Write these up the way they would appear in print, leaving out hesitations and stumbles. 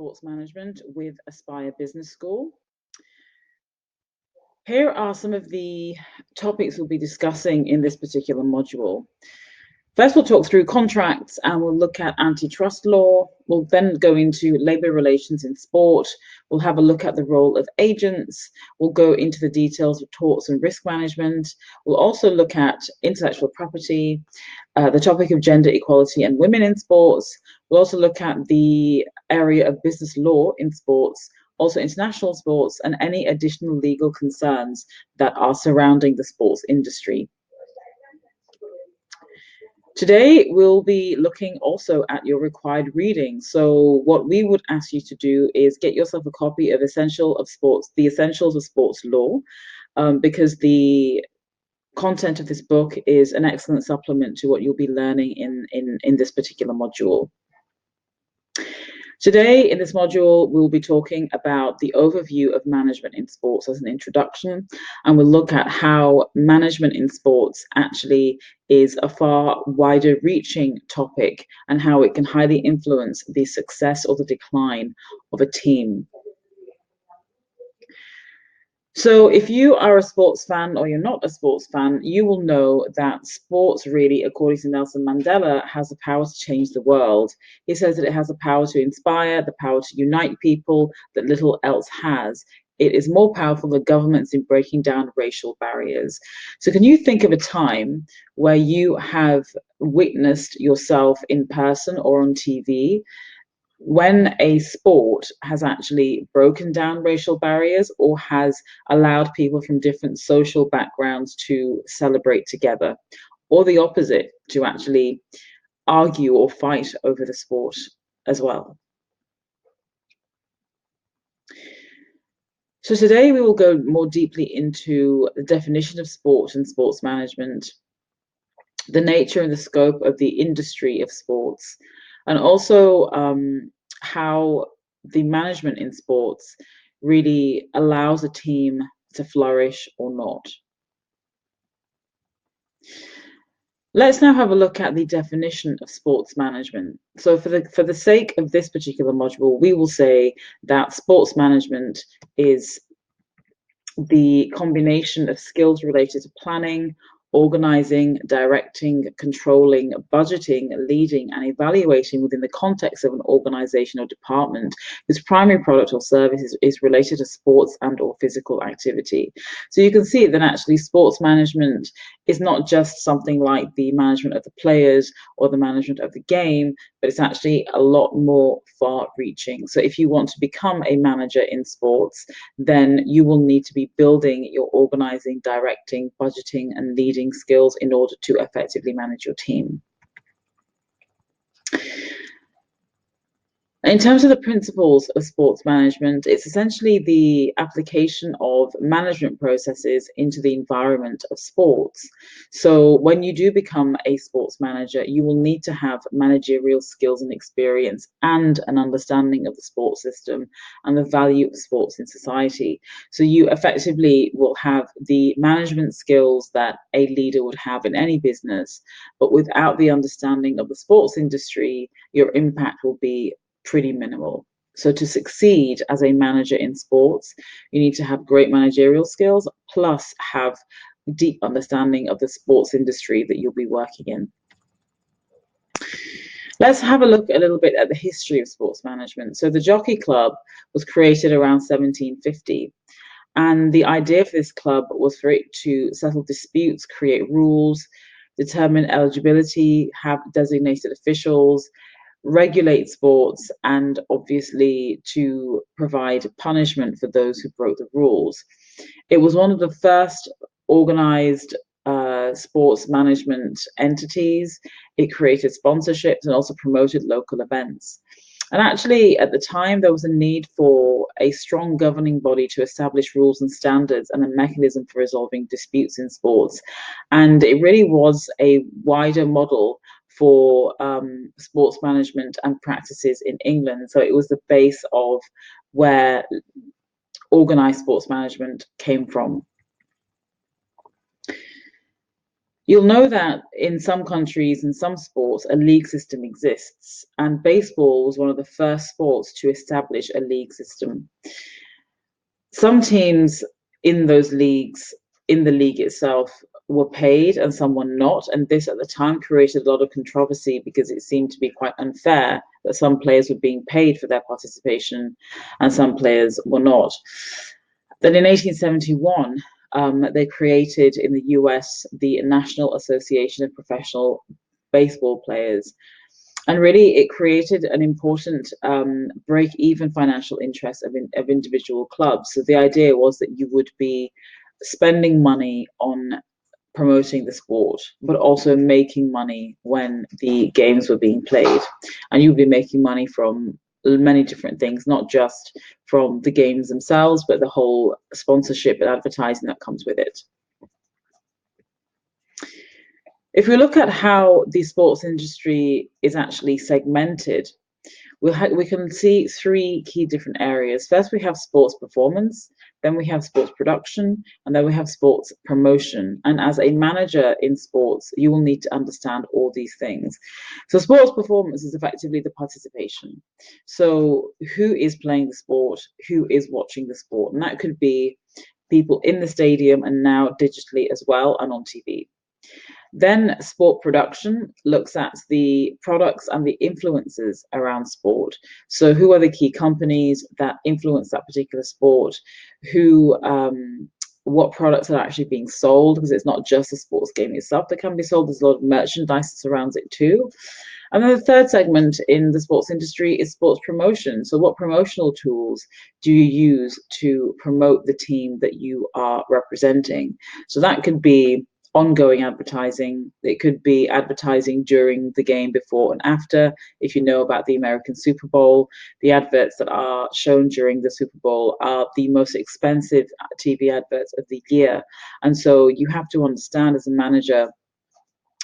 Sports Management with Aspire Business School. Here are some of the topics we'll be discussing in this particular module. First, we'll talk through contracts and we'll look at antitrust law. We'll then go into labor relations in sport. We'll have a look at the role of agents. We'll go into the details of torts and risk management. We'll also look at intellectual property, the topic of gender equality and women in sports. We'll also look at the area of business law in sports, also international sports, and any additional legal concerns that are surrounding the sports industry. Today, we'll be looking also at your required reading. So what we would ask you to do is get yourself a copy of The Essentials of Sports Law, because the content of this book is an excellent supplement to what you'll be learning in this particular module. Today, in this module, we'll be talking about the overview of management in sports as an introduction, and we'll look at how management in sports actually is a far wider reaching topic and how it can highly influence the success or the decline of a team. So if you are a sports fan or you're not a sports fan, you will know that sports really, according to Nelson Mandela, has the power to change the world. He says that it has the power to inspire, the power to unite people that little else has. It is more powerful than governments in breaking down racial barriers. So can you think of a time where you have witnessed yourself in person or on TV when a sport has actually broken down racial barriers or has allowed people from different social backgrounds to celebrate together, or the opposite, to actually argue or fight over the sport as well? So today we will go more deeply into the definition of sport and sports management, the nature and the scope of the industry of sports, and also how the management in sports really allows a team to flourish or not. Let's now have a look at the definition of sports management. So for the sake of this particular module, we will say that sports management is the combination of skills related to planning, organizing, directing, controlling, budgeting, leading, and evaluating within the context of an organization or department whose primary product or service is related to sports and or physical activity. So you can see that actually sports management is not just something like the management of the players or the management of the game, but it's actually a lot more far-reaching. So if you want to become a manager in sports, then you will need to be building your organizing, directing, budgeting, and leading skills in order to effectively manage your team. In terms of the principles of sports management, it's essentially the application of management processes into the environment of sports. So when you do become a sports manager, you will need to have managerial skills and experience and an understanding of the sports system and the value of sports in society. So you effectively will have the management skills that a leader would have in any business, but without the understanding of the sports industry, your impact will be pretty minimal. So to succeed as a manager in sports, you need to have great managerial skills, plus have deep understanding of the sports industry that you'll be working in. Let's have a look a little bit at the history of sports management. So the Jockey Club was created around 1750. And the idea for this club was for it to settle disputes, create rules, determine eligibility, have designated officials, regulate sports, and obviously to provide punishment for those who broke the rules. It was one of the first organized sports management entities. It created sponsorships and also promoted local events. And actually, at the time, there was a need for a strong governing body to establish rules and standards and a mechanism for resolving disputes in sports. And it really was a wider model for sports management and practices in England. So it was the base of where organized sports management came from. You'll know that in some countries, in some sports, a league system exists, and baseball was one of the first sports to establish a league system. Some teams in those leagues, in the league itself, were paid and some were not. And this at the time created a lot of controversy because it seemed to be quite unfair that some players were being paid for their participation and some players were not. Then in 1871, they created in the US the National Association of Professional Baseball Players. And really, it created an important break-even financial interest of individual clubs. So the idea was that you would be spending money on promoting the sport, but also making money when the games were being played. And you'd be making money from many different things, not just from the games themselves, but the whole sponsorship and advertising that comes with it. If we look at how the sports industry is actually segmented, we can see three key different areas. First, we have sports performance, then we have sports production, and then we have sports promotion. And as a manager in sports, you will need to understand all these things. So sports performance is effectively the participation. So who is playing the sport, who is watching the sport, and that could be people in the stadium and now digitally as well and on TV. Then sport production looks at the products and the influences around sport. So who are the key companies that influence that particular sport? What products are actually being sold? Because it's not just the sports game itself that can be sold. There's a lot of merchandise that surrounds it too. And then the third segment in the sports industry is sports promotion. So what promotional tools do you use to promote the team that you are representing? So that could be ongoing advertising. It could be advertising during the game, before and after. If you know about the American Super Bowl, the adverts that are shown during the Super Bowl are the most expensive TV adverts of the year. And so you have to understand as a manager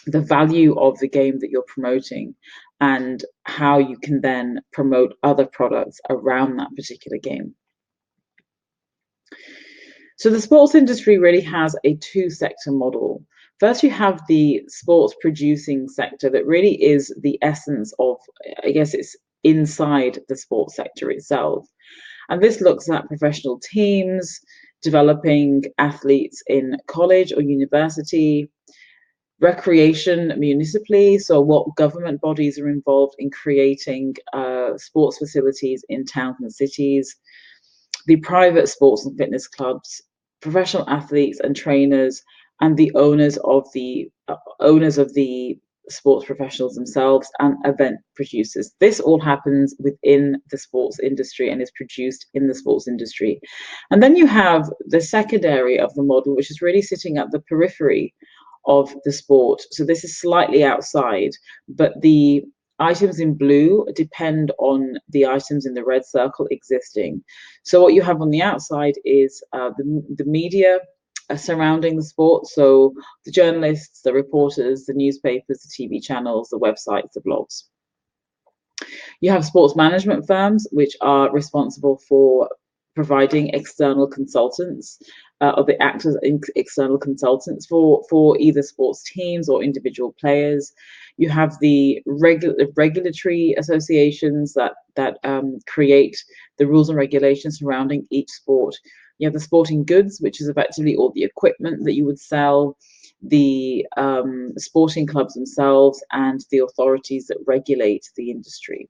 the value of the game that you're promoting and how you can then promote other products around that particular game. So the sports industry really has a two-sector model. First, you have the sports producing sector that really is the essence of, I guess it's inside the sports sector itself. And this looks at professional teams, developing athletes in college or university, recreation municipally, so what government bodies are involved in creating sports facilities in towns and cities, the private sports and fitness clubs, professional athletes and trainers, and the owners of the sports professionals themselves, and event producers. This all happens within the sports industry and is produced in the sports industry. And then you have the second area of the model, which is really sitting at the periphery of the sport. So this is slightly outside, but the items in blue depend on the items in the red circle existing. So what you have on the outside is the media surrounding the sport. So the journalists, the reporters, the newspapers, the TV channels, the websites, the blogs. You have sports management firms, which are responsible for providing external consultants, or the actors external consultants for either sports teams or individual players. You have the regulatory associations that create the rules and regulations surrounding each sport. You have the sporting goods, which is effectively all the equipment that you would sell, the sporting clubs themselves, and the authorities that regulate the industry.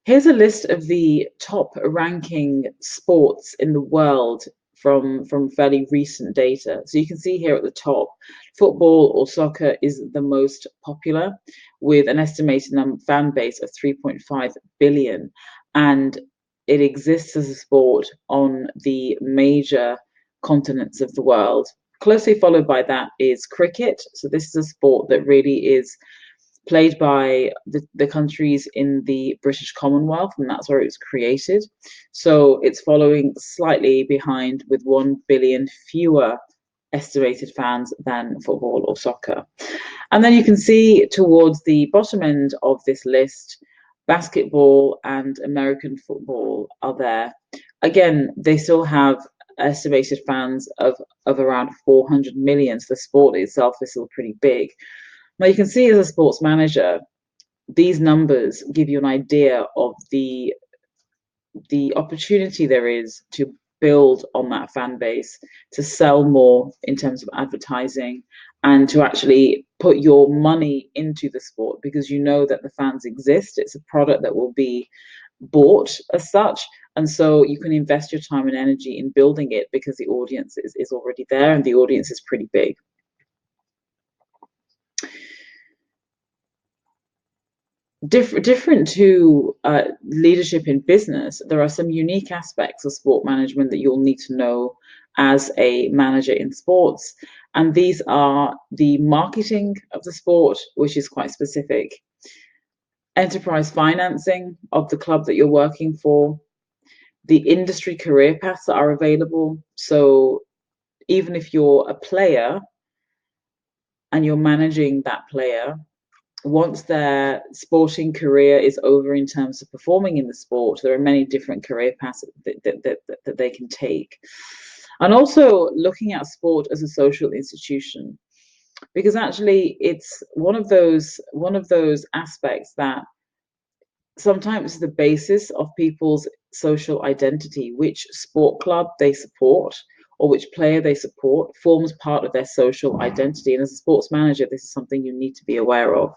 Here's a list of the top ranking sports in the world from fairly recent data. So you can see here at the top, football or soccer is the most popular, with an estimated fan base of 3.5 billion. And it exists as a sport on the major continents of the world. Closely followed by that is cricket. So this is a sport that really is played by the countries in the British Commonwealth, and that's where it was created. So it's following slightly behind, with 1 billion fewer estimated fans than football or soccer. And then you can see towards the bottom end of this list, basketball and American football are there. Again, they still have estimated fans of around 400 million. So the sport itself is still pretty big. Now you can see as a sports manager, these numbers give you an idea of the opportunity there is to build on that fan base, to sell more in terms of advertising, and to actually put your money into the sport because you know that the fans exist. It's a product that will be bought as such. And so you can invest your time and energy in building it because the audience is already there and the audience is pretty big. Different to leadership in business, there are some unique aspects of sport management that you'll need to know as a manager in sports. And these are the marketing of the sport, which is quite specific, enterprise financing of the club that you're working for, the industry career paths that are available. So even if you're a player and you're managing that player, once their sporting career is over in terms of performing in the sport, there are many different career paths that they can take. And also looking at sport as a social institution, because actually it's one of those aspects that sometimes the basis of people's social identity, which sport club they support or which player they support, forms part of their social identity. And as a sports manager, this is something you need to be aware of.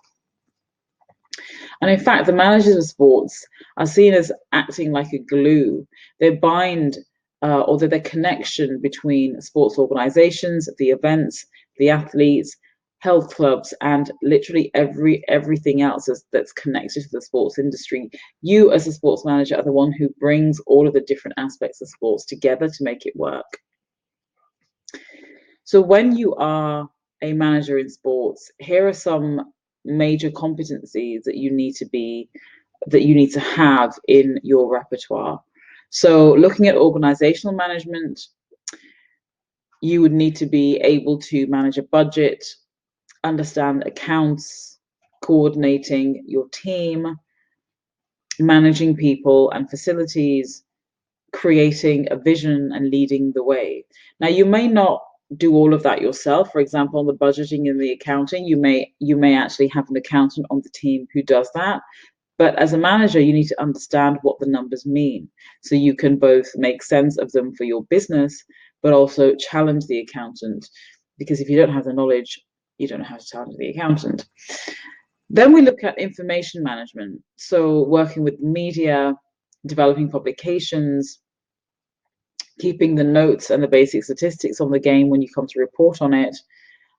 And in fact, the managers of sports are seen as acting like a glue. They bind, or they're the connection between sports organizations, the events, the athletes, health clubs, and literally everything else that's connected to the sports industry. You, as a sports manager, are the one who brings all of the different aspects of sports together to make it work. So when you are a manager in sports, here are some major competencies that you need to have in your repertoire. So looking at organizational management, you would need to be able to manage a budget, understand accounts, coordinating your team, managing people and facilities, creating a vision and leading the way. Now, you may not do all of that yourself. For example, on the budgeting and the accounting, you may actually have an accountant on the team who does that. But as a manager, you need to understand what the numbers mean, so you can both make sense of them for your business, but also challenge the accountant. Because if you don't have the knowledge, you don't know how to challenge the accountant. Then we look at information management. So working with media, developing publications, keeping the notes and the basic statistics on the game when you come to report on it,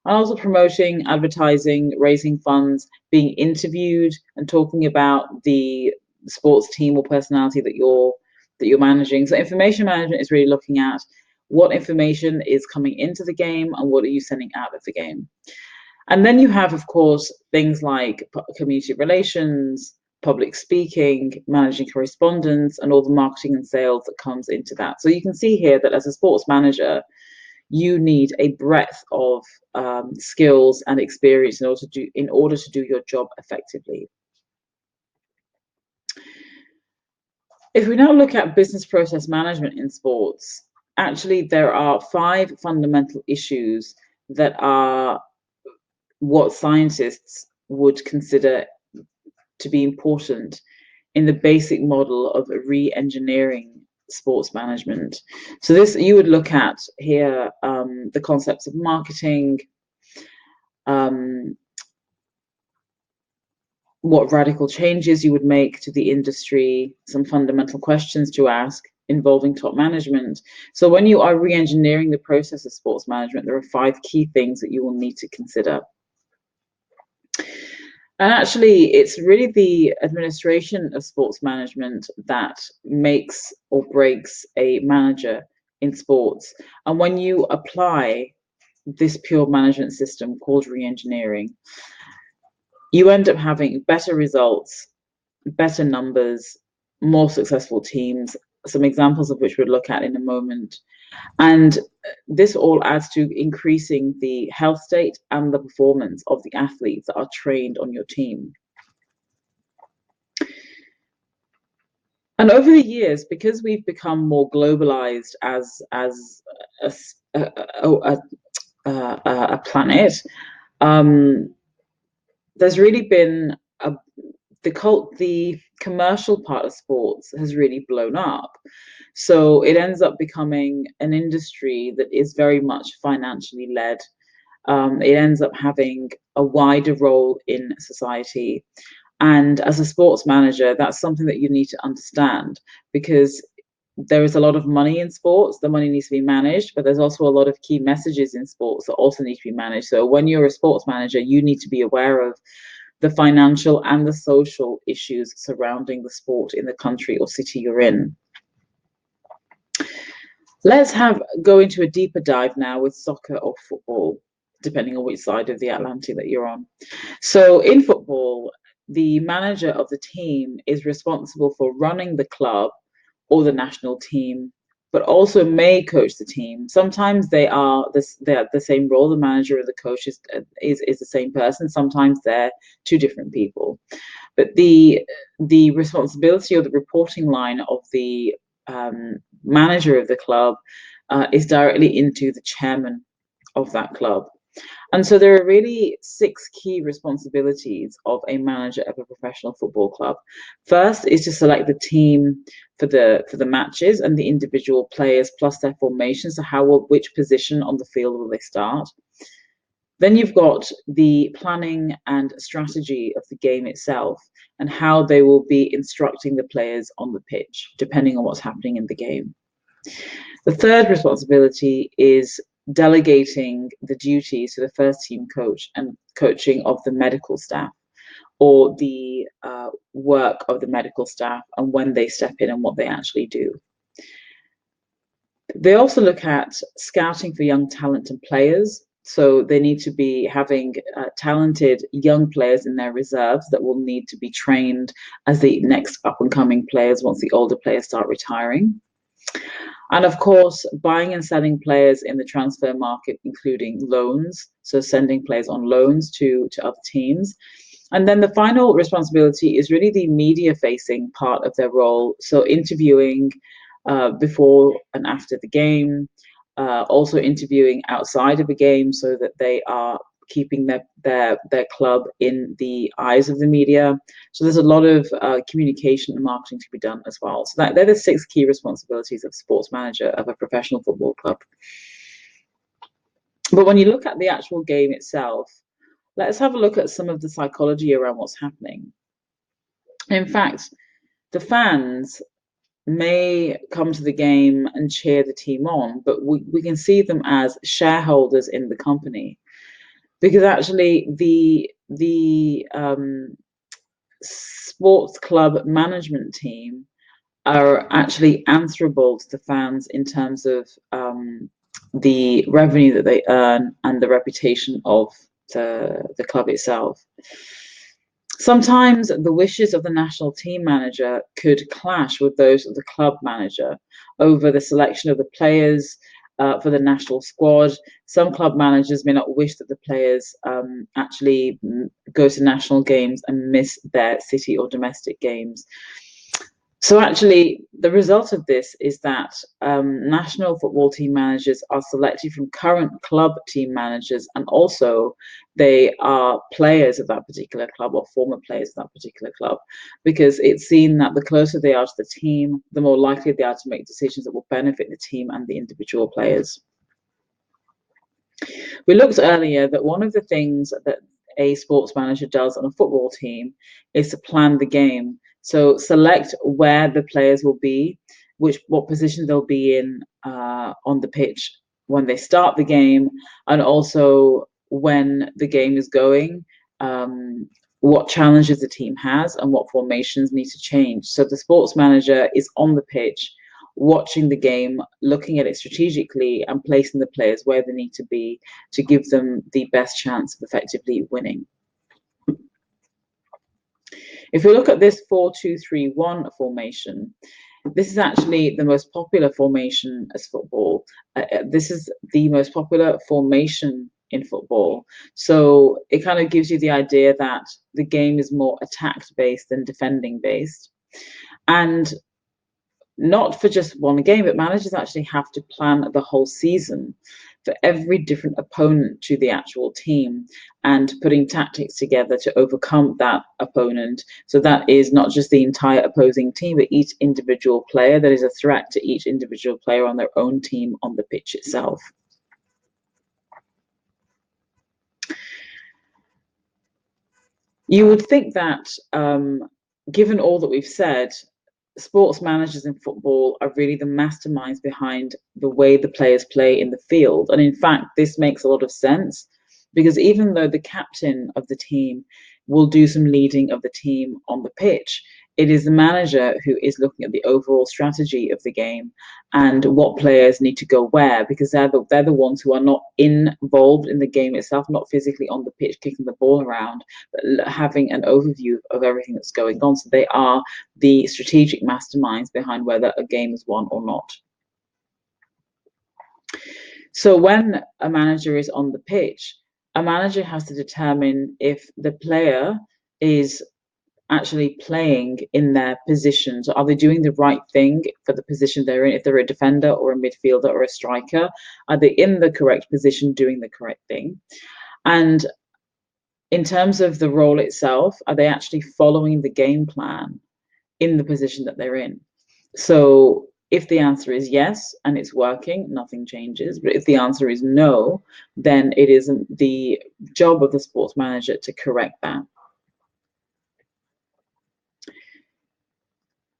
and also promoting, advertising, raising funds, being interviewed, and talking about the sports team or personality that you're managing. So information management is really looking at what information is coming into the game and what are you sending out of the game. And then you have, of course, things like community relations, public speaking, managing correspondence, and all the marketing and sales that comes into that. So you can see here that as a sports manager, you need a breadth of skills and experience in order to do your job effectively. If we now look at business process management in sports, actually there are 5 fundamental issues that are what scientists would consider to be important in the basic model of re-engineering sports management. So this, you would look at here the concepts of marketing, what radical changes you would make to the industry, some fundamental questions to ask involving top management. So when you are re-engineering the process of sports management, there are 5 key things that you will need to consider. And actually, it's really the administration of sports management that makes or breaks a manager in sports. And when you apply this pure management system called re-engineering, you end up having better results, better numbers, more successful teams, some examples of which we'll look at in a moment. And this all adds to increasing the health state and the performance of the athletes that are trained on your team. And over the years, because we've become more globalized as a, a, a planet, there's really been the commercial part of sports has really blown up. So it ends up becoming an industry that is very much financially led. It ends up having a wider role in society. And as a sports manager, that's something that you need to understand, because there is a lot of money in sports. The money needs to be managed, but there's also a lot of key messages in sports that also need to be managed. So when you're a sports manager, you need to be aware of the financial and the social issues surrounding the sport in the country or city you're in. Let's go into a deeper dive now with soccer or football, depending on which side of the Atlantic that you're on. So in football, the manager of the team is responsible for running the club or the national team, but also may coach the team. Sometimes they're the same role. The manager or the coach is the same person. Sometimes they're two different people. But the responsibility or the reporting line of the manager of the club is directly into the chairman of that club. And so there are really 6 key responsibilities of a manager of a professional football club. First is to select the team for the matches and the individual players plus their formation. So which position on the field will they start? Then you've got the planning and strategy of the game itself and how they will be instructing the players on the pitch, depending on what's happening in the game. The third responsibility is delegating the duties to the first team coach and coaching of the medical staff, or the work of the medical staff and when they step in and what they actually do. They also look at scouting for young talent and players. So they need to be having talented young players in their reserves that will need to be trained as the next up and coming players once the older players start retiring. And of course, buying and selling players in the transfer market, including loans, so sending players on loans to other teams. And then the final responsibility is really the media-facing part of their role, so interviewing before and after the game, also interviewing outside of the game so that they are keeping their club in the eyes of the media. So there's a lot of communication and marketing to be done as well. So they're the 6 key responsibilities of sports manager of a professional football club. But when you look at the actual game itself, let's have a look at some of the psychology around what's happening. In fact, the fans may come to the game and cheer the team on, but we can see them as shareholders in the company. Because actually the sports club management team are actually answerable to the fans in terms of the revenue that they earn and the reputation of the club itself. Sometimes the wishes of the national team manager could clash with those of the club manager over the selection of the players for the national squad. Some club managers may not wish that the players actually go to national games and miss their city or domestic games. So actually, the result of this is that national football team managers are selected from current club team managers, and also they are players of that particular club or former players of that particular club, because it's seen that the closer they are to the team, the more likely they are to make decisions that will benefit the team and the individual players. We looked earlier that one of the things that a sports manager does on a football team is to plan the game. So select where the players will be, what position they'll be in on the pitch when they start the game, and also when the game is going, what challenges the team has and what formations need to change. So the sports manager is on the pitch, watching the game, looking at it strategically and placing the players where they need to be to give them the best chance of effectively winning. If we look at this 4-2-3-1 formation, this is actually the most popular formation as football. This is the most popular formation in football. So it kind of gives you the idea that the game is more attack based than defending based. And not for just one game, but managers actually have to plan the whole season for every different opponent to the actual team and putting tactics together to overcome that opponent. So that is not just the entire opposing team, but each individual player that is a threat to each individual player on their own team on the pitch itself. You would think that, given all that we've said, sports managers in football are really the masterminds behind the way the players play in the field. And in fact, this makes a lot of sense because even though the captain of the team will do some leading of the team on the pitch, it is the manager who is looking at the overall strategy of the game and what players need to go where, because they're the ones who are not involved in the game itself, not physically on the pitch kicking the ball around, but having an overview of everything that's going on. So they are the strategic masterminds behind whether a game is won or not. So when a manager is on the pitch, a manager has to determine if the player is actually playing in their position. So are they doing the right thing for the position they're in? If they're a defender or a midfielder or a striker, are they in the correct position doing the correct thing? And in terms of the role itself, are they actually following the game plan in the position that they're in? So if the answer is yes and it's working, nothing changes. But if the answer is no, then it isn't the job of the sports manager to correct that.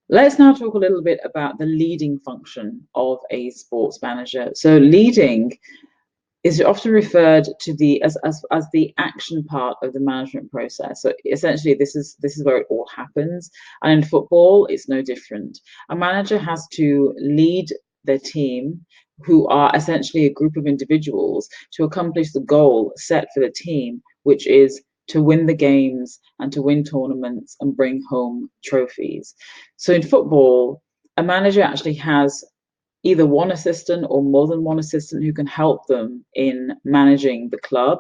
Let's now talk a little bit about the leading function of a sports manager. So leading is often referred to as the action part of the management process. So essentially, this is where it all happens. And in football, it's no different. A manager has to lead their team, who are essentially a group of individuals, to accomplish the goal set for the team, which is to win the games and to win tournaments and bring home trophies. So in football, a manager actually has either one assistant or more than one assistant who can help them in managing the club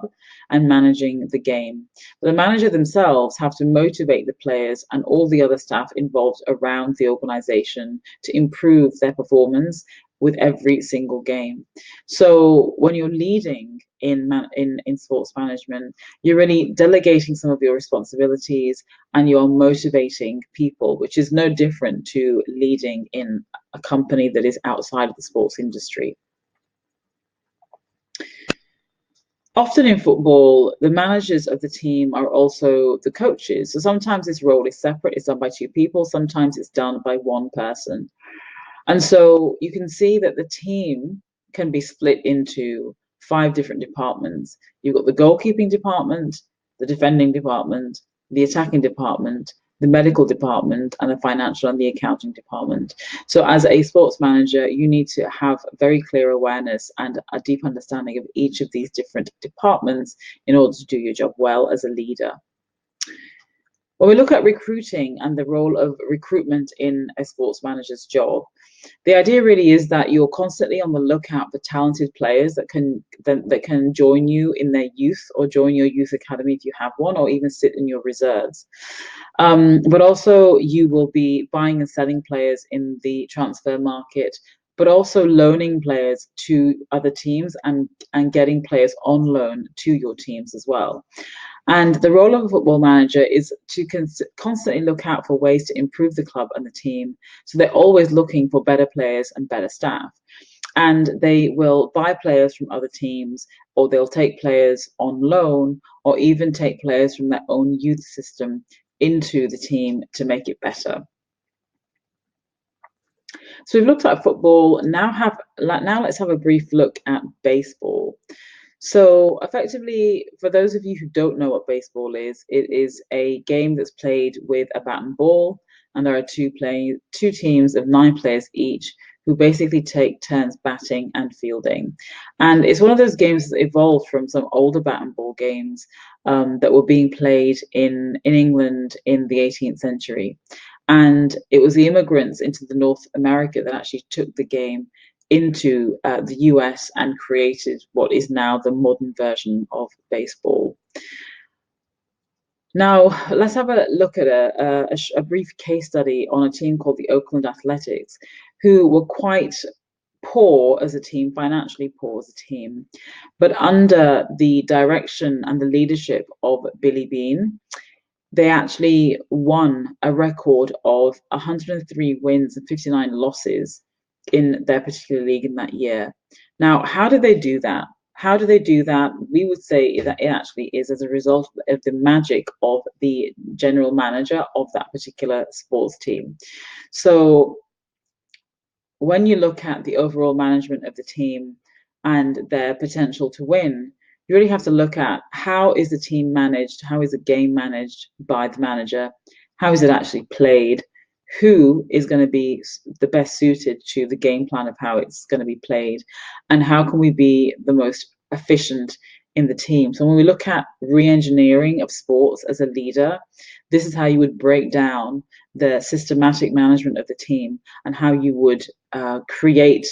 and managing the game. But the manager themselves have to motivate the players and all the other staff involved around the organization to improve their performance with every single game. So when you're leading in sports management, you're really delegating some of your responsibilities and you're motivating people, which is no different to leading in a company that is outside of the sports industry. Often in football, the managers of the team are also the coaches. So sometimes this role is separate, it's done by two people, sometimes it's done by one person. And so you can see that the team can be split into 5 different departments. You've got the goalkeeping department, the defending department, the attacking department, the medical department, and the financial and the accounting department. So as a sports manager, you need to have very clear awareness and a deep understanding of each of these different departments in order to do your job well as a leader. When we look at recruiting and the role of recruitment in a sports manager's job, the idea really is that you're constantly on the lookout for talented players that can join you in their youth or join your youth academy if you have one, or even sit in your reserves. But also you will be buying and selling players in the transfer market, but also loaning players to other teams and getting players on loan to your teams as well. And the role of a football manager is to constantly look out for ways to improve the club and the team. So they're always looking for better players and better staff. And they will buy players from other teams, or they'll take players on loan, or even take players from their own youth system into the team to make it better. So we've looked at football. Now let's have a brief look at baseball. So effectively, for those of you who don't know what baseball is, it is a game that's played with a bat and ball, and there are two teams of 9 players each who basically take turns batting and fielding. And it's one of those games that evolved from some older bat and ball games that were being played in England in the 18th century. And it was the immigrants into the North America that actually took the game into the US and created what is now the modern version of baseball. Now, let's have a look at a brief case study on a team called the Oakland Athletics, who were quite poor as a team, financially poor as a team. But under the direction and the leadership of Billy Beane, they actually won a record of 103 wins and 59 losses in their particular league in that year. Now, how did they do that? How do they do that? We would say that it actually is as a result of the magic of the general manager of that particular sports team. So when you look at the overall management of the team and their potential to win, you really have to look at how is the team managed, how is the game managed by the manager, how is it actually played, who is going to be the best suited to the game plan of how it's going to be played, and how can we be the most efficient in the team. So when we look at re-engineering of sports as a leader, this is how you would break down the systematic management of the team and how you would create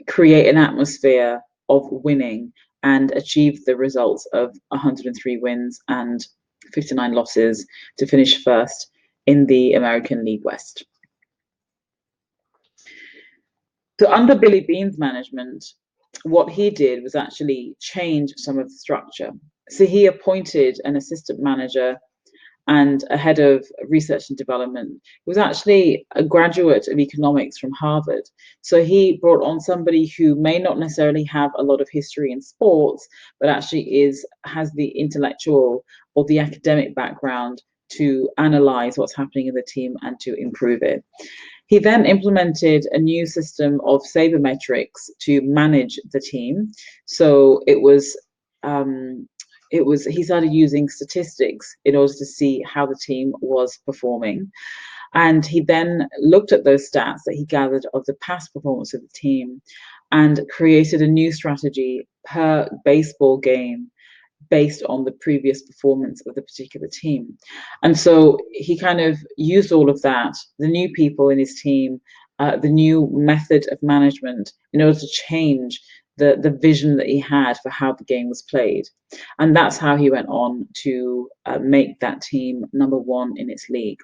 create an atmosphere of winning and achieve the results of 103 wins and 59 losses to finish first in the American League West. So under Billy Beane's management, what he did was actually change some of the structure. So he appointed an assistant manager and a head of research and development. He was actually a graduate of economics from Harvard. So he brought on somebody who may not necessarily have a lot of history in sports, but actually has the intellectual or the academic background to analyze what's happening in the team and to improve it. He then implemented a new system of sabermetrics to manage the team. So he started using statistics in order to see how the team was performing. And he then looked at those stats that he gathered of the past performance of the team and created a new strategy per baseball game based on the previous performance of the particular team. And so he kind of used all of that, the new people in his team, the new method of management in order to change the vision that he had for how the game was played. And that's how he went on to make that team #1 in its league.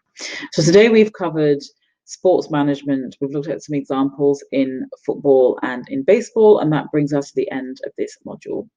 So today we've covered sports management. We've looked at some examples in football and in baseball, and that brings us to the end of this module.